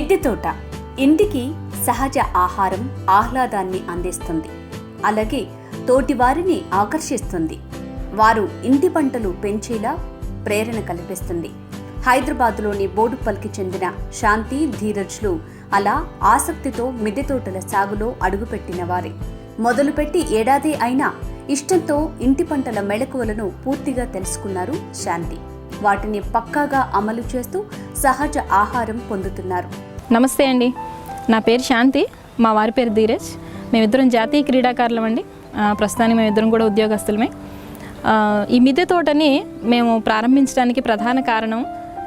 మిద్దె తోట ఇంటికి సహజ ఆహారం ఆహ్లాదాన్ని అందిస్తుంది. అలాగే తోటి వారిని ఆకర్షిస్తుంది. వారు ఇంటి పంటలు పెంచేలా ప్రేరణ కల్పిస్తుంది. హైదరాబాద్లోని బోడుప్పల్కి చెందిన శాంతి, ధీరజ్లు అలా ఆసక్తితో మిద్దె తోటల సాగులో అడుగుపెట్టిన వారే. మొదలుపెట్టి ఏడాది అయినా ఇష్టంతో ఇంటి పంటల మెళకువలను పూర్తిగా తెలుసుకున్నారు శాంతి. వాటిని పక్కాగా అమలు చేస్తూ సహజ ఆహారం పొందుతున్నారు. నమస్తే అండి, నా పేరు శాంతి, మా వారి పేరు ధీరజ్. మేమిద్దరం జాతీయ క్రీడాకారులం అండి. ప్రస్తుతానికి మేమిద్దరం కూడా ఉద్యోగస్తులమే. ఈ మిద్దె తోటని మేము ప్రారంభించడానికి ప్రధాన కారణం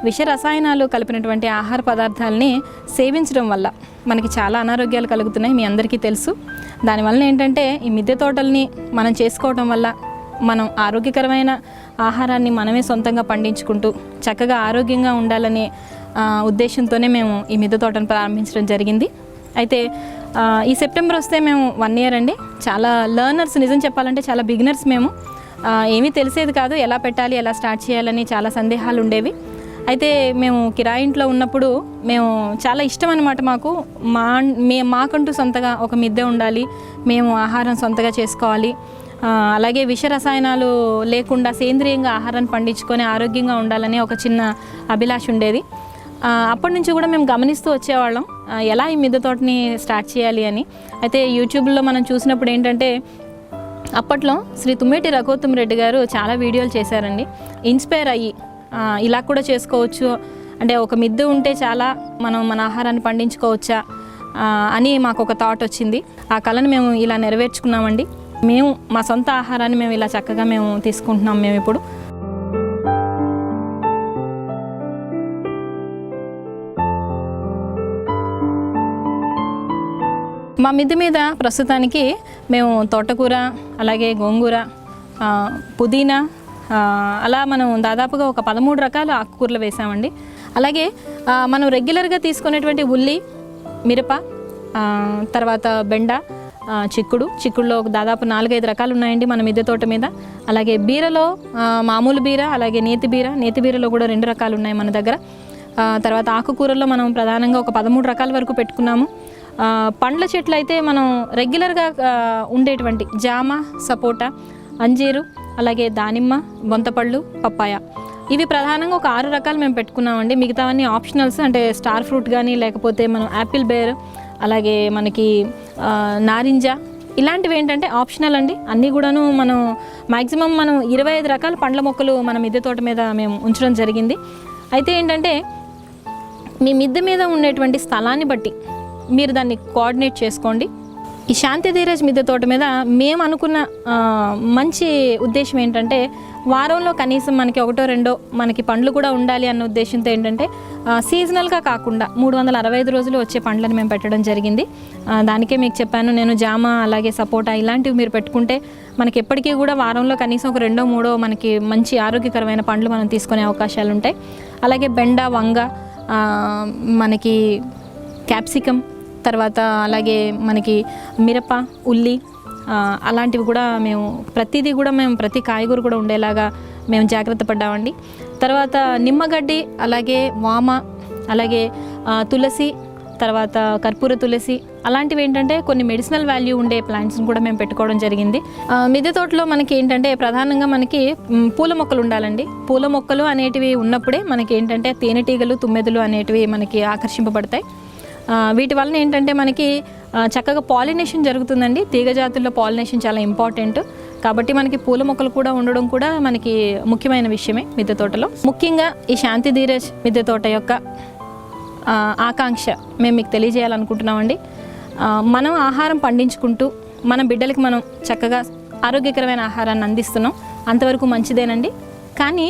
విష రసాయనాలు కలిపినటువంటి ఆహార పదార్థాలని సేవించడం వల్ల మనకి చాలా అనారోగ్యాలు కలుగుతున్నాయి, మీ అందరికీ తెలుసు. దానివల్ల ఏంటంటే ఈ మిద్దె తోటల్ని మనం చేసుకోవడం వల్ల మనం ఆరోగ్యకరమైన ఆహారాన్ని మనమే సొంతంగా పండించుకుంటూ చక్కగా ఆరోగ్యంగా ఉండాలనే ఉద్దేశంతోనే మేము ఈ మిద్దె తోటను ప్రారంభించడం జరిగింది. అయితే ఈ సెప్టెంబర్ వస్తే మేము 1 year అండి. చాలా లర్నర్స్, నిజం చెప్పాలంటే చాలా బిగినర్స్ మేము. ఏమీ తెలిసేది కాదు, ఎలా పెట్టాలి, ఎలా స్టార్ట్ చేయాలని చాలా సందేహాలు ఉండేవి. అయితే మేము కిరాయి ఇంట్లో ఉన్నప్పుడు మేము చాలా ఇష్టం అనమాట మాకు. మాకంటూ సొంతగా ఒక మిద్దె ఉండాలి, మేము ఆహారం సొంతగా చేసుకోవాలి, అలాగే విష రసాయనాలు లేకుండా సేంద్రియంగా ఆహారాన్ని పండించుకొని ఆరోగ్యంగా ఉండాలని ఒక చిన్న అభిలాష ఉండేది. అప్పటి నుంచి కూడా మేము గమనిస్తూ వచ్చేవాళ్ళం ఎలా ఈ మిద్దె తోటని స్టార్ట్ చేయాలి అని. అయితే యూట్యూబ్లో మనం చూసినప్పుడు ఏంటంటే అప్పట్లో శ్రీ తుమ్మేటి రఘోత్తమ్ రెడ్డి గారు చాలా వీడియోలు చేశారండి. ఇన్స్పైర్ అయ్యి ఇలా కూడా చేసుకోవచ్చు, అంటే ఒక మిద్దె ఉంటే చాలా మనం మన ఆహారాన్ని పండించుకోవచ్చా అని మాకు ఒక థాట్ వచ్చింది. ఆ కళను మేము ఇలా నెరవేర్చుకున్నామండి. మేము మా సొంత ఆహారాన్ని మేము ఇలా చక్కగా మేము తీసుకుంటున్నాం. మేము ఇప్పుడు మా మిద్దె మీద ప్రస్తుతానికి మేము తోటకూర, అలాగే గోంగూర, పుదీనా, అలా మనం దాదాపుగా ఒక 13 రకాల ఆకుకూరలు వేసామండి. అలాగే మనం రెగ్యులర్గా తీసుకునేటువంటి ఉల్లి, మిరప, తర్వాత బెండ, చిక్కుడులో దాదాపు 4-5 రకాలు ఉన్నాయండి మన మిద్దె తోట మీద. అలాగే బీరలో మామూలు బీర, అలాగే నేతి బీరలో కూడా 2 రకాలు ఉన్నాయి మన దగ్గర. తర్వాత ఆకుకూరల్లో మనం ప్రధానంగా ఒక 13 రకాల వరకు పెట్టుకున్నాము. పండ్ల చెట్లు అయితే మనం రెగ్యులర్గా ఉండేటువంటి జామ, సపోటా, అంజీరు, అలాగే దానిమ్మ, బొంతపళ్ళు, పప్పాయ, ఇవి ప్రధానంగా ఒక 6 రకాలు మేము పెట్టుకున్నామండి. మిగతావన్నీ ఆప్షనల్స్, అంటే స్టార్ ఫ్రూట్ కానీ లేకపోతే మనం యాపిల్ బేర్, అలాగే మనకి నారింజ, ఇలాంటివి ఏంటంటే ఆప్షనల్ అండి. అన్నీ కూడాను మనం మ్యాక్సిమం మనం 25 రకాల పండ్ల మొక్కలు మన మిద్దె తోట మీద మేము ఉంచడం జరిగింది. అయితే ఏంటంటే మీ మిద్దె మీద ఉండేటువంటి స్థలాన్ని బట్టి మీరు దాన్ని కోఆర్డినేట్ చేసుకోండి. ఈ శాంతి ధీరజ్ మిద్దె తోట మీద మేము అనుకున్న మంచి ఉద్దేశం ఏంటంటే వారంలో కనీసం మనకి 1-2 మనకి పండ్లు కూడా ఉండాలి అన్న ఉద్దేశంతో ఏంటంటే సీజనల్గా కాకుండా 365 రోజులు వచ్చే పండ్లను మేము పెట్టడం జరిగింది. దానికే మీకు చెప్పాను నేను, జామ, అలాగే సపోటా ఇలాంటివి మీరు పెట్టుకుంటే మనకి ఎప్పటికీ కూడా వారంలో కనీసం ఒక 2-3 మనకి మంచి ఆరోగ్యకరమైన పండ్లు మనం తీసుకునే అవకాశాలు ఉంటాయి. అలాగే బెండ, వంగ, మనకి క్యాప్సికమ్, తర్వాత అలాగే మనకి మిరప, ఉల్లి, అలాంటివి కూడా మేము ప్రతి కాయగూర కూడా ఉండేలాగా మేము జాగ్రత్త పడ్డామండి. తర్వాత నిమ్మగడ్డి, అలాగే వామ, అలాగే తులసి, తర్వాత కర్పూర తులసి, అలాంటివి ఏంటంటే కొన్ని మెడిసినల్ వాల్యూ ఉండే ప్లాంట్స్ని కూడా మేము పెట్టుకోవడం జరిగింది. మిద్దె తోటలో మనకి ఏంటంటే ప్రధానంగా మనకి పూల మొక్కలు ఉండాలండి. పూల మొక్కలు అనేటివి ఉన్నప్పుడే మనకి ఏంటంటే తేనెటీగలు, తుమ్మెదలు అనేటివి మనకి ఆకర్షింపబడతాయి. వీటి వలన ఏంటంటే మనకి చక్కగా పాలినేషన్ జరుగుతుందండి. తీగజాతుల్లో పాలినేషన్ చాలా ఇంపార్టెంట్ కాబట్టి మనకి పూల మొక్కలు కూడా ఉండడం కూడా మనకి ముఖ్యమైన విషయమే మిద్దె తోటలో. ముఖ్యంగా ఈ శాంతి ధీరజ్ మిద్దె తోట యొక్క ఆకాంక్ష మేము మీకు తెలియజేయాలనుకుంటున్నామండి. మనం ఆహారం పండించుకుంటూ మన బిడ్డలకి మనం చక్కగా ఆరోగ్యకరమైన ఆహారాన్ని అందిస్తున్నాం, అంతవరకు మంచిదేనండి. కానీ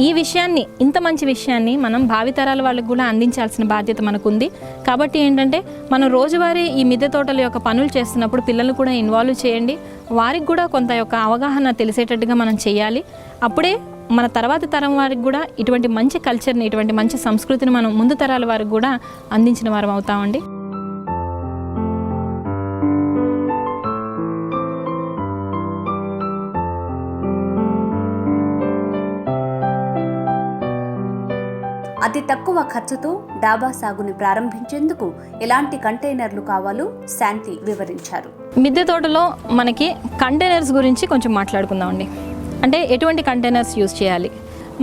ఈ విషయాన్ని, ఇంత మంచి విషయాన్ని మనం భావితరాల వాళ్ళకు కూడా అందించాల్సిన బాధ్యత మనకుంది. కాబట్టి ఏంటంటే మనం రోజువారీ ఈ మిద్దె తోటల యొక్క పనులు చేస్తున్నప్పుడు పిల్లలు కూడా ఇన్వాల్వ్ చేయండి. వారికి కూడా కొంత యొక్క అవగాహన తెలిసేటట్టుగా మనం చేయాలి. అప్పుడే మన తర్వాత తరం వారికి కూడా ఇటువంటి మంచి కల్చర్ని, ఇటువంటి మంచి సంస్కృతిని మనం ముందు తరాల వారికి కూడా అందించిన వారం అవుతామండి. అతి తక్కువ ఖర్చుతో డాబా సాగుని ప్రారంభించేందుకు ఎలాంటి కంటైనర్లు కావాలో శాంతి వివరించారు. మిద్దె తోటలో మనకి కంటైనర్స్ గురించి కొంచెం మాట్లాడుకుందామండి. అంటే ఎటువంటి కంటైనర్స్ యూజ్ చేయాలి,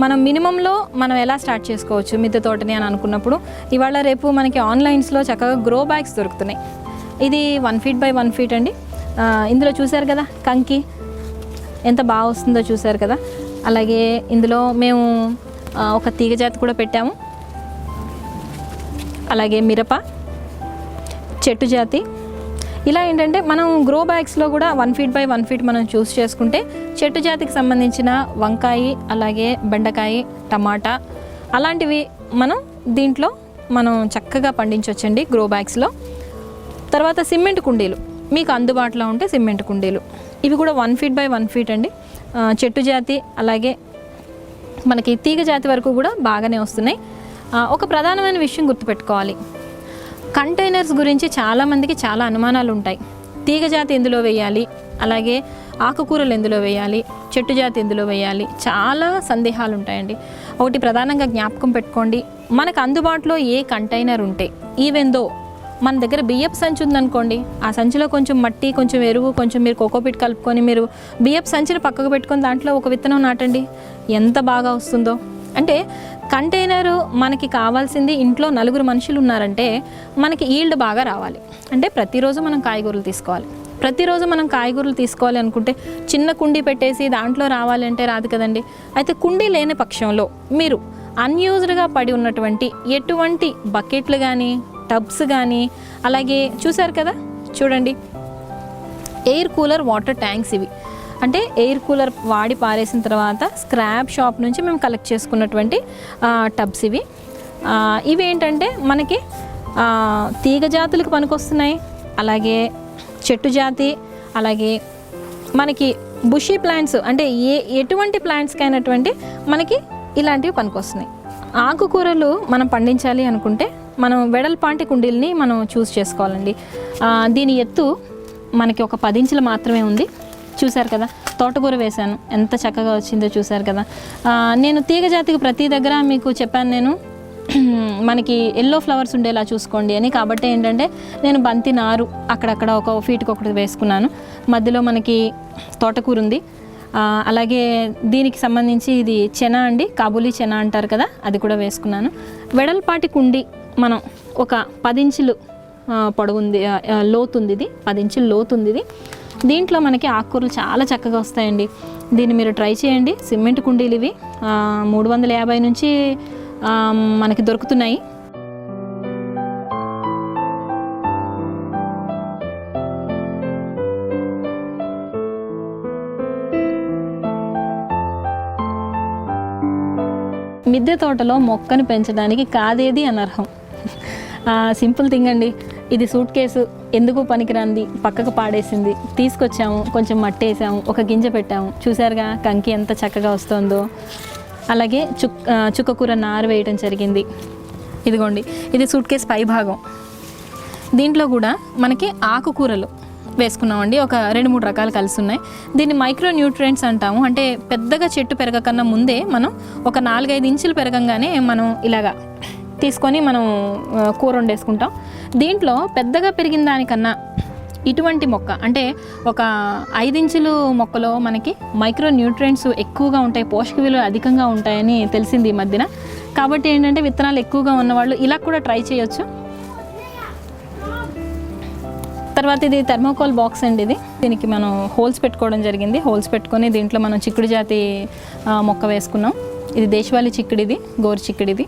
మనం మినిమంలో మనం ఎలా స్టార్ట్ చేసుకోవచ్చు మిద్దె తోటని అని అనుకున్నప్పుడు, ఇవాళ రేపు మనకి ఆన్లైన్స్లో చక్కగా గ్రో బ్యాగ్స్ దొరుకుతున్నాయి. ఇది 1 feet by 1 feet అండి. ఇందులో చూసారు కదా కంకి ఎంత బాగా వస్తుందో చూసారు కదా. అలాగే ఇందులో మేము ఒక తీగ జాతి కూడా పెట్టాము. అలాగే మిరప చెట్టు జాతి, ఇలా ఏంటంటే మనం గ్రో బ్యాగ్స్లో కూడా 1 feet by 1 feet మనం చూస్ చేసుకుంటే చెట్టు జాతికి సంబంధించిన వంకాయ, అలాగే బెండకాయ, టమాటా అలాంటివి మనం దీంట్లో మనం చక్కగా పండించవచ్చండి గ్రో బ్యాగ్స్లో. తర్వాత సిమెంట్ కుండీలు మీకు అందుబాటులో ఉంటే సిమెంట్ కుండీలు, ఇవి కూడా 1 feet by 1 feet అండి. చెట్టు జాతి అలాగే మనకి తీగ జాతి వరకు కూడా బాగానే వస్తున్నాయి. ఒక ప్రధానమైన విషయం గుర్తుపెట్టుకోవాలి, కంటైనర్స్ గురించి చాలామందికి చాలా అనుమానాలు ఉంటాయి. తీగ జాతి ఎందులో వేయాలి, అలాగే ఆకుకూరలు ఎందులో వేయాలి, చెట్టు జాతి ఎందులో వేయాలి, చాలా సందేహాలు ఉంటాయండి. ఒకటి ప్రధానంగా జ్ఞాపకం పెట్టుకోండి, మనకు అందుబాటులో ఏ కంటైనర్ ఉంటే, ఈవెందో మన దగ్గర బియ్యపు సంచి ఉందనుకోండి, ఆ సంచిలో కొంచెం మట్టి, కొంచెం ఎరువు, కొంచెం మీరు కోకోపీట్ కలుపుకొని మీరు బియ్యపు సంచిని పక్కకు పెట్టుకొని దాంట్లో ఒక విత్తనం నాటండి, ఎంత బాగా వస్తుందో. అంటే కంటైనరు మనకి కావాల్సింది, ఇంట్లో 4 మనుషులు ఉన్నారంటే మనకి ఈల్డ్ బాగా రావాలి అంటే ప్రతిరోజు మనం కాయగూరలు తీసుకోవాలి. ప్రతిరోజు మనం కాయగూరలు తీసుకోవాలి అనుకుంటే చిన్న కుండీ పెట్టేసి దాంట్లో రావాలంటే రాదు కదండి. అయితే కుండీ లేని పక్షంలో మీరు అన్యూజ్డ్గా పడి ఉన్నటువంటి ఎటువంటి బకెట్లు కానీ, టబ్స్ కానీ, అలాగే చూసారు కదా చూడండి ఎయిర్ కూలర్ వాటర్ ట్యాంక్స్, ఇవి అంటే ఎయిర్ కూలర్ వాడి పారేసిన తర్వాత స్క్రాప్ షాప్ నుంచి మేము కలెక్ట్ చేసుకున్నటువంటి టబ్స్ ఇవి. ఇవి ఏంటంటే మనకి తీగ జాతులకు పనికొస్తున్నాయి, అలాగే చెట్టు జాతి, అలాగే మనకి బుషీ ప్లాంట్స్ అంటే ఎటువంటి ప్లాంట్స్కి అయినటువంటి మనకి ఇలాంటివి పనికొస్తున్నాయి. ఆకుకూరలు మనం పండించాలి అనుకుంటే మనం వెడల్పాంటి కుండీలని మనం చూస్ చేసుకోవాలండి. దీని ఎత్తు మనకి ఒక 10 ఇంచులు మాత్రమే ఉంది. చూశారు కదా తోటకూర వేశాను ఎంత చక్కగా వచ్చిందో చూశారు కదా. నేను తీగ జాతికి ప్రతి దగ్గర మీకు చెప్పాను, నేను మనకి ఎల్లో ఫ్లవర్స్ ఉండేలా చూసుకోండి అని. కాబట్టి ఏంటంటే నేను బంతి నారు అక్కడక్కడ 1 ఫీట్కి ఒకటి వేసుకున్నాను. మధ్యలో మనకి తోటకూర ఉంది, అలాగే దీనికి సంబంధించి ఇది చెనా అండి, కాబూలీ చెనా అంటారు కదా, అది కూడా వేసుకున్నాను. వెడల్పాటి కుండి మనం ఒక 10 ఇంచులు పొడవుంది, లోతుంది, ఇది 10 ఇంచులు లోతుంది. ఇది దీంట్లో మనకి ఆకుకూరలు చాలా చక్కగా వస్తాయండి. దీన్ని మీరు ట్రై చేయండి. సిమెంట్ కుండీలు ఇవి 350 నుంచి మనకి దొరుకుతున్నాయి. మిద్దె తోటలో మొక్కను పెంచడానికి కాదేది అనర్హం. సింపుల్ థింగ్ అండి. ఇది సూట్ కేసు ఎందుకు పనికిరాంది, పక్కకు పాడేసింది, తీసుకొచ్చాము, కొంచెం మట్టి వేసాము, ఒక గింజ పెట్టాము, చూసారుగా కంకి ఎంత చక్కగా వస్తుందో. అలాగే చుక్కకూర నారు వేయటం జరిగింది. ఇదిగోండి, ఇది సూట్ కేస్ పై భాగం. దీంట్లో కూడా మనకి ఆకుకూరలు వేసుకున్నామండి, ఒక 2-3 రకాలు కలిసి ఉన్నాయి. దీన్ని మైక్రో న్యూట్రియంట్స్ అంటాము. అంటే పెద్దగా చెట్టు పెరగకన్నా ముందే మనం ఒక 4-5 ఇంచులు పెరగంగానే మనం ఇలాగా తీసుకొని మనం కూర వండేసుకుంటాం. దీంట్లో పెద్దగా పెరిగిన దానికన్నా ఇటువంటి మొక్క అంటే ఒక 5 ఇంచులు మొక్కలో మనకి మైక్రో న్యూట్రియంట్స్ ఎక్కువగా ఉంటాయి, పోషక విలువలు అధికంగా ఉంటాయని తెలిసింది ఈ మధ్యన. కాబట్టి ఏంటంటే విత్తనాలు ఎక్కువగా ఉన్నవాళ్ళు ఇలా కూడా ట్రై చేయొచ్చు. తర్వాత ఇది థర్మోకోల్ బాక్స్ అండి. దీనికి మనం హోల్స్ పెట్టుకోవడం జరిగింది. హోల్స్ పెట్టుకొని దీంట్లో మనం చిక్కుడు జాతి మొక్క వేసుకున్నాం. ఇది దేశవాళీ చిక్కుడిది, గోరు చిక్కుడిది.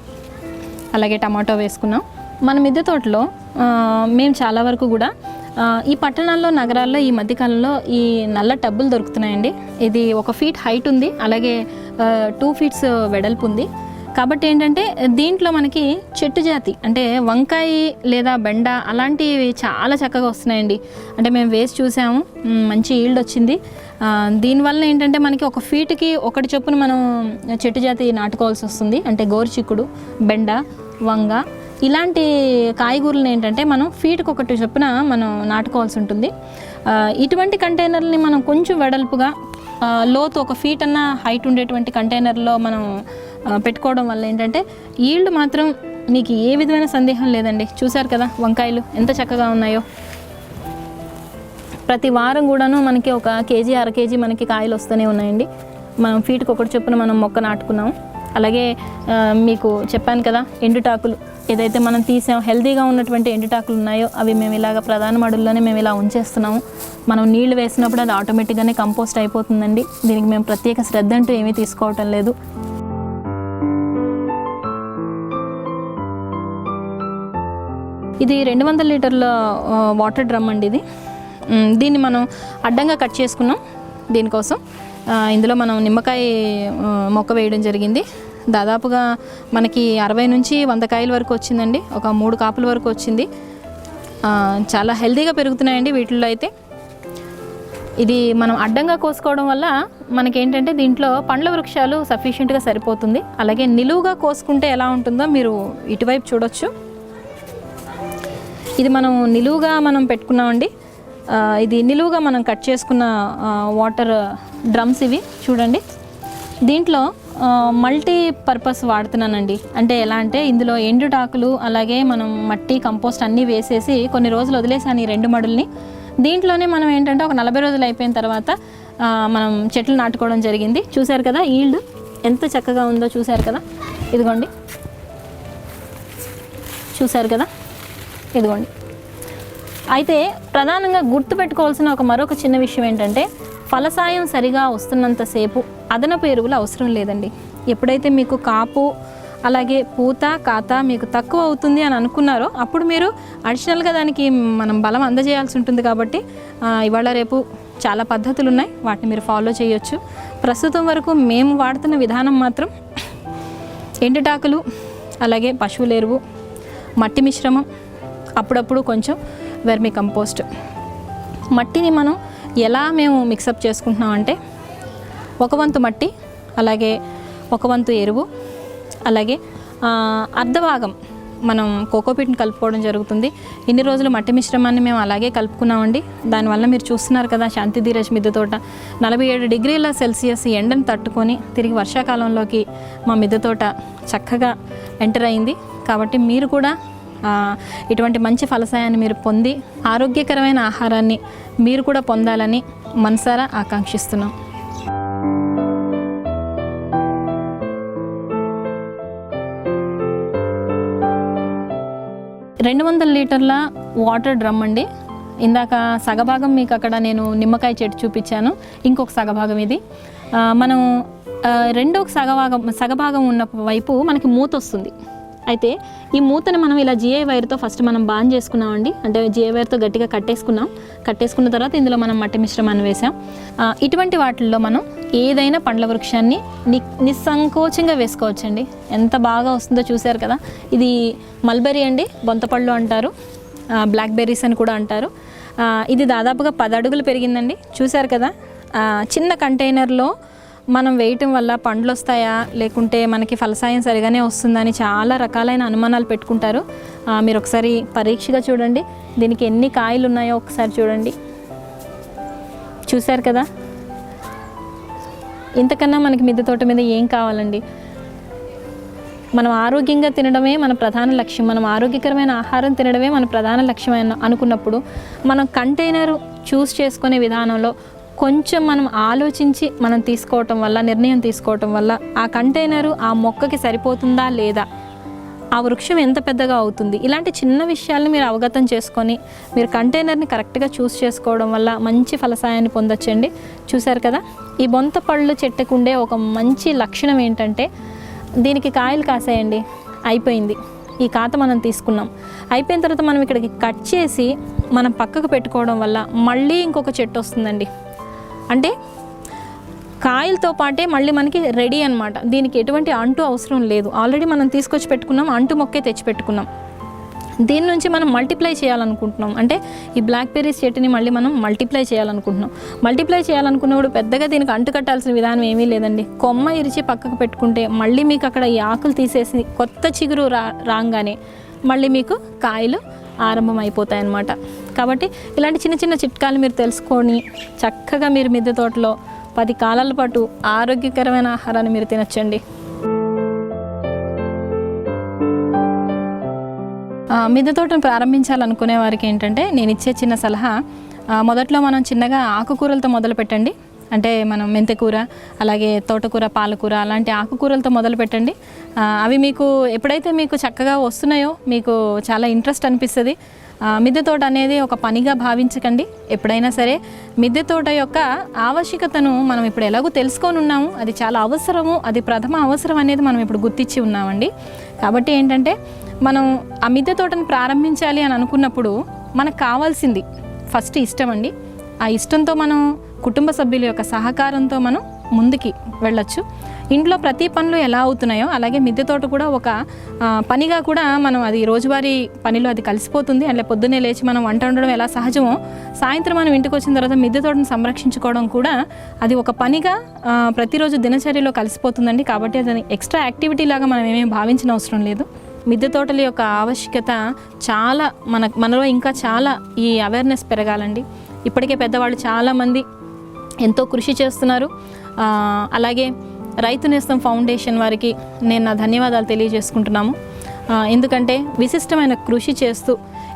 అలాగే టమాటో వేసుకున్నాం. మన మిద్దె తోటలో మేము చాలా వరకు కూడా ఈ పట్టణాల్లో, నగరాల్లో ఈ మధ్యకాలంలో ఈ నల్ల టబ్బులు దొరుకుతున్నాయండి. ఇది 1 ఫీట్ హైట్ ఉంది, అలాగే 2 ఫీట్స్ వెడల్పు ఉంది. కాబట్టి ఏంటంటే దీంట్లో మనకి చెట్టు జాతి అంటే వంకాయ లేదా బెండ అలాంటివి చాలా చక్కగా వస్తున్నాయండి. అంటే మేము వేసి చూసాము, మంచి ఈల్డ్ వచ్చింది. దీనివల్ల ఏంటంటే మనకి 1 ఫీట్కి 1 చొప్పున మనం చెట్టు జాతి నాటుకోవాల్సి వస్తుంది. అంటే గోరు చిక్కుడు, బెండ, వంగ ఇలాంటి కాయగూరలను ఏంటంటే మనం ఫీట్కి 1 చొప్పున మనం నాటుకోవాల్సి ఉంటుంది. ఇటువంటి కంటైనర్ని మనం కొంచెం వెడల్పుగా లోతు 1 ఫీట్ అన్న హైట్ ఉండేటువంటి కంటైనర్లో మనం పెట్టుకోవడం వల్ల ఏంటంటే ఈల్డ్ మాత్రం మీకు ఏ విధమైన సందేహం లేదండి. చూసారు కదా వంకాయలు ఎంత చక్కగా ఉన్నాయో. ప్రతి వారం కూడాను మనకి ఒక కేజీ అర కేజీ మనకి కాయలు వస్తూనే ఉన్నాయండి. మనం ఫీట్కి ఒకటి చొప్పున మనం మొక్క నాటుకున్నాము. అలాగే మీకు చెప్పాను కదా ఎండుటాకులు ఏదైతే మనం తీసాం హెల్తీగా ఉన్నటువంటి ఎండుటాకులు ఉన్నాయో అవి మేము ఇలాగ ప్రధాన మడుల్లోనే మేము ఇలా ఉంచేస్తున్నాము. మనం నీళ్లు వేసినప్పుడు అది ఆటోమేటిక్గానే కంపోస్ట్ అయిపోతుందండి. దీనికి మేము ప్రత్యేక శ్రద్ధ అంటూ ఏమీ తీసుకోవటం లేదు. ఇది 200 లీటర్ల వాటర్ డ్రమ్ అండి. దీన్ని మనం అడ్డంగా కట్ చేసుకున్నాం. దీనికోసం ఇందులో మనం నిమ్మకాయ మొక్క వేయడం జరిగింది. దాదాపుగా మనకి 60 నుంచి 100 కాయల వరకు వచ్చిందండి. ఒక 3 కాపుల వరకు వచ్చింది. చాలా హెల్తీగా పెరుగుతున్నాయండి వీటిల్లో అయితే. ఇది మనం అడ్డంగా కోసుకోవడం వల్ల మనకేంటంటే దీంట్లో పండ్ల వృక్షాలు సఫిషియెంట్గా సరిపోతుంది. అలాగే నిలువుగా కోసుకుంటే ఎలా ఉంటుందో మీరు ఇటువైపు చూడొచ్చు. ఇది మనం నిలువుగా మనం పెట్టుకున్నామండి. ఇది నిలువుగా మనం కట్ చేసుకున్న వాటర్ డ్రమ్స్ ఇవి చూడండి. దీంట్లో మల్టీ పర్పస్ వాడుతున్నానండి. అంటే ఎలా అంటే ఇందులో ఎండుటాకులు అలాగే మనం మట్టి కంపోస్ట్ అన్నీ వేసేసి కొన్ని రోజులు వదిలేసాను ఈ 2 మడుల్ని. దీంట్లోనే మనం ఏంటంటే ఒక 40 రోజులు అయిపోయిన తర్వాత మనం చెట్లు నాటుకోవడం జరిగింది. చూశారు కదా ఈల్డ్ ఎంత చక్కగా ఉందో చూశారు కదా. ఇదిగోండి చూశారు కదా ఇదిగోండి. అయితే ప్రధానంగా గుర్తుపెట్టుకోవాల్సిన మరొక చిన్న విషయం ఏంటంటే ఫలసాయం సరిగా వస్తున్నంతసేపు అదనపు ఎరువులు అవసరం లేదండి. ఎప్పుడైతే మీకు కాపు అలాగే పూత కాత మీకు తక్కువ అవుతుంది అని అనుకున్నారో అప్పుడు మీరు అడిషనల్గా దానికి మనం బలం అందజేయాల్సి ఉంటుంది. కాబట్టి ఇవాళ రేపు చాలా పద్ధతులు ఉన్నాయి, వాటిని మీరు ఫాలో చేయొచ్చు. ప్రస్తుతం వరకు మేము వాడుతున్న విధానం మాత్రం ఎండుటాకులు అలాగే పశువుల ఎరువు, మట్టి మిశ్రమం, అప్పుడప్పుడు కొంచెం వెర్మి కంపోస్ట్. మట్టిని మనం ఎలా మేము మిక్సప్ చేసుకుంటున్నామంటే 1 వంతు మట్టి అలాగే 1 వంతు ఎరువు అలాగే అర్ధభాగం మనం కోకోపీట్ని కలుపుకోవడం జరుగుతుంది. ఇన్ని రోజులు మట్టి మిశ్రమాన్ని మేము అలాగే కలుపుకున్నామండి. దానివల్ల మీరు చూస్తున్నారు కదా శాంతి ధీరజ్ మిద్దె తోట 47 డిగ్రీల సెల్సియస్ ఎండను తట్టుకొని తిరిగి వర్షాకాలంలోకి మా మిద్దె తోట చక్కగా ఎంటర్ అయింది. కాబట్టి మీరు కూడా ఇటువంటి మంచి ఫలసాయాన్ని మీరు పొంది ఆరోగ్యకరమైన ఆహారాన్ని మీరు కూడా పొందాలని మనసారా ఆకాంక్షిస్తున్నాం. రెండు 200 లీటర్ల వాటర్ డ్రమ్ అండి. ఇందాక సగభాగం మీకు అక్కడ నేను నిమ్మకాయ చెట్టు చూపించాను, ఇంకొక సగభాగం ఇది. మనం రెండో సగభాగం ఉన్న వైపు మనకి మూత వస్తుంది. అయితే ఈ మూతని మనం ఇలా జిఐ వైర్తో ఫస్ట్ మనం బాన్ చేసుకున్నామండి. అంటే జిఐ వైర్తో గట్టిగా కట్టేసుకున్న తర్వాత ఇందులో మనం మట్టి మిశ్రమాన్ని వేసాం. ఇటువంటి వాటిల్లో మనం ఏదైనా పండ్ల వృక్షాన్ని నిస్సంకోచంగా వేసుకోవచ్చండి. ఎంత బాగా వస్తుందో చూశారు కదా. ఇది మల్బెరీ అండి, బొంతపళ్ళు అంటారు, బ్లాక్ బెర్రీస్ అని కూడా అంటారు. ఇది దాదాపుగా 10 అడుగులు పెరిగిందండి. చూశారు కదా. చిన్న కంటైనర్లో మనం వేయటం వల్ల పండ్లు వస్తాయా లేకుంటే మనకి ఫలసాయం సరిగానే వస్తుందని చాలా రకాలైన అనుమానాలు పెట్టుకుంటారు. మీరు ఒకసారి పరీక్షగా చూడండి, దీనికి ఎన్ని కాయలు ఉన్నాయో ఒకసారి చూడండి. చూశారు కదా. ఇంతకన్నా మనకి మిద్దె తోట మీద ఏం కావాలండి. మనం ఆరోగ్యంగా తినడమే మన ప్రధాన లక్ష్యం, మనం ఆరోగ్యకరమైన ఆహారం తినడమే మన ప్రధాన లక్ష్యం అనుకున్నప్పుడు మనం కంటైనర్ చూస్ చేసుకునే విధానంలో కొంచెం మనం ఆలోచించి మనం నిర్ణయం తీసుకోవటం వల్ల ఆ కంటైనరు ఆ మొక్కకి సరిపోతుందా లేదా, ఆ వృక్షం ఎంత పెద్దగా అవుతుంది, ఇలాంటి చిన్న విషయాలను మీరు అవగతం చేసుకొని మీరు కంటైనర్ని కరెక్ట్గా చూస్ చేసుకోవడం వల్ల మంచి ఫలసాయాన్ని పొందొచ్చండి. చూశారు కదా. ఈ బొంత పళ్ళు చెట్టుకుండే ఒక మంచి లక్షణం ఏంటంటే దీనికి కాయలు కాసాయండి, అయిపోయింది. ఈ కాత మనం తీసుకున్నాం, అయిపోయిన తర్వాత మనం ఇక్కడికి కట్ చేసి మనం పక్కకు పెట్టుకోవడం వల్ల మళ్ళీ ఇంకొక చెట్టు వస్తుందండి. అంటే కాయలతో పాటే మళ్ళీ మనకి రెడీ అనమాట. దీనికి ఎటువంటి అంటు అవసరం లేదు, ఆల్రెడీ మనం తీసుకొచ్చి పెట్టుకున్నాం, అంటు మొక్కే తెచ్చి పెట్టుకున్నాం. దీని నుంచి మనం మల్టిప్లై చేయాలనుకుంటున్నాం. అంటే ఈ బ్లాక్ బెర్రీస్ చెట్టుని మళ్ళీ మనం మల్టిప్లై చేయాలనుకున్నప్పుడు పెద్దగా దీనికి అంటు కట్టాల్సిన విధానం ఏమీ లేదండి. కొమ్మ ఇరిచి పక్కకు పెట్టుకుంటే మళ్ళీ మీకు అక్కడ ఈ ఆకులు తీసేసి కొత్త చిగురు రాగానే మళ్ళీ మీకు కాయలు ఆరంభం అయిపోతాయి అన్నమాట. కాబట్టి ఇలాంటి చిన్న చిన్న చిట్కాలు మీరు తెలుసుకొని చక్కగా మీరు మిద్దె తోటలో 10 కాలాల పాటు ఆరోగ్యకరమైన ఆహారాన్ని మీరు తినొచ్చండి. మిద్దె తోటను ప్రారంభించాలనుకునే వారికి ఏంటంటే నేను ఇచ్చే చిన్న సలహా, మొదట్లో మనం చిన్నగా ఆకుకూరలతో మొదలు పెట్టండి. అంటే మనం మెంతెకూర, అలాగే తోటకూర, పాలకూర అలాంటి ఆకుకూరలతో మొదలు పెట్టండి. అవి మీకు ఎప్పుడైతే మీకు చక్కగా వస్తున్నాయో మీకు చాలా ఇంట్రెస్ట్ అనిపిస్తుంది. మిద్దె తోట అనేది ఒక పనిగా భావించకండి. ఎప్పుడైనా సరే మిద్దె తోట యొక్క ఆవశ్యకతను మనం ఇప్పుడు ఎలాగో తెలుసుకొని ఉన్నాము, అది చాలా అవసరము, అది ప్రథమ అవసరం అనేది మనం ఇప్పుడు గుర్తించి ఉన్నామండి. కాబట్టి ఏంటంటే మనం ఆ మిద్దె తోటను ప్రారంభించాలి అని అనుకున్నప్పుడు మనకు కావాల్సింది ఫస్ట్ ఇష్టం అండి. ఆ ఇష్టంతో మనం కుటుంబ సభ్యుల యొక్క సహకారంతో మనం ముందుకి వెళ్ళొచ్చు. ఇంట్లో ప్రతి పనులు ఎలా అవుతున్నాయో అలాగే మిద్దె తోట కూడా ఒక పనిగా కూడా మనం అది రోజువారీ పనిలో అది కలిసిపోతుంది. అంటే పొద్దున్నే లేచి మనం వంట వండడం ఎలా సహజమో, సాయంత్రం మనం ఇంటికి వచ్చిన తర్వాత మిద్దె తోటను సంరక్షించుకోవడం కూడా అది ఒక పనిగా ప్రతిరోజు దినచర్యలో కలిసిపోతుందండి. కాబట్టి అది ఎక్స్ట్రా యాక్టివిటీ లాగా మనం ఏమేమి భావించిన అవసరం లేదు. మిద్దె తోటల యొక్క ఆవశ్యకత చాలా మనలో ఇంకా చాలా ఈ అవేర్నెస్ పెరగాలండి. ఇప్పటికే పెద్దవాళ్ళు చాలామంది ఎంతో కృషి చేస్తున్నారు. అలాగే రైతునేస్తం ఫౌండేషన్ వారికి నేను నా ధన్యవాదాలు తెలియజేసుకుంటున్నాము. ఎందుకంటే విశిష్టమైన కృషి చేస్తూ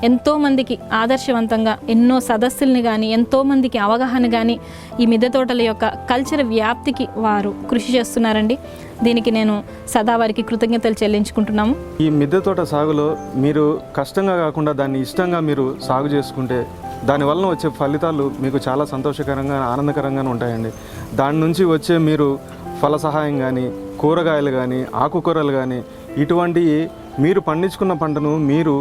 ఎంతోమందికి ఆదర్శవంతంగా ఎన్నో సదస్సుల్ని కానీ ఎంతోమందికి అవగాహన కానీ ఈ మిద్దె తోటల యొక్క కల్చర్ వ్యాప్తికి వారు కృషి చేస్తున్నారండి. దీనికి నేను సదా వారికి కృతజ్ఞతలు చెల్లించుకుంటున్నాము. ఈ మిద్దె తోట సాగులో మీరు కష్టంగా కాకుండా దాన్ని ఇష్టంగా మీరు సాగు చేసుకుంటే దానివల్ల వచ్చే ఫలితాలు మీకు చాలా సంతోషకరంగా ఆనందకరంగానే ఉంటాయండి. దాని నుంచి వచ్చే మీరు ఫల సహాయం కానీ కూరగాయలు కానీ ఆకుకూరలు కానీ ఇటువంటివి మీరు పండించుకున్న పంటను మీరు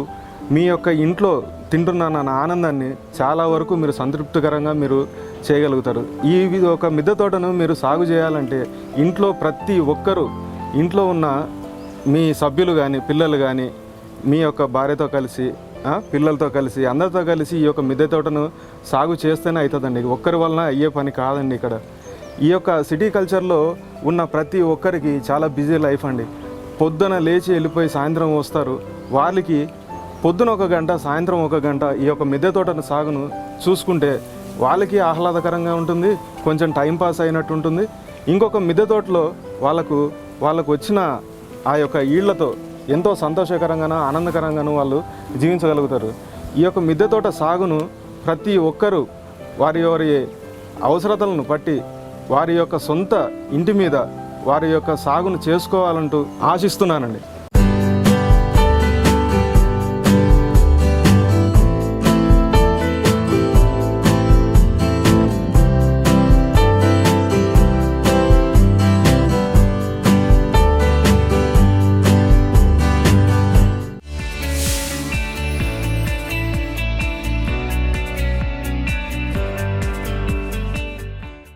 మీ యొక్క ఇంట్లో తింటున్న ఆనందాన్ని చాలా వరకు మీరు సంతృప్తికరంగా మీరు చేయగలుగుతారు. ఈ ఒక మిద్దె తోటను మీరు సాగు చేయాలంటే ఇంట్లో ప్రతి ఒక్కరూ, ఇంట్లో ఉన్న మీ సభ్యులు కానీ పిల్లలు కానీ మీ యొక్క భార్యతో కలిసి పిల్లలతో కలిసి అందరితో కలిసి ఈ యొక్క మిద్దె తోటను సాగు చేస్తేనే అవుతుందండి. ఒక్కరి వలన అయ్యే పని కాదండి. ఇక్కడ ఈ యొక్క సిటీ కల్చర్లో ఉన్న ప్రతి ఒక్కరికి చాలా బిజీ లైఫ్ అండి. పొద్దున లేచి వెళ్ళిపోయి సాయంత్రం వస్తారు. వాళ్ళకి పొద్దున 1 గంట సాయంత్రం 1 గంట ఈ యొక్క మిద్దె తోటను సాగును చూసుకుంటే వాళ్ళకి ఆహ్లాదకరంగా ఉంటుంది, కొంచెం టైం పాస్ అయినట్టు ఉంటుంది. ఇంకొక మిద్దె తోటలో వాళ్ళకు వచ్చిన ఆ యొక్క ఈళ్లతో ఎంతో సంతోషకరంగానూ ఆనందకరంగానూ వాళ్ళు జీవించగలుగుతారు. ఈ యొక్క మిద్దె తోట సాగును ప్రతి ఒక్కరూ వారి అవసరతలను బట్టి వారి యొక్క సొంత ఇంటి మీద వారి యొక్క సాగును చేసుకోవాలంటూ ఆశిస్తున్నానండి.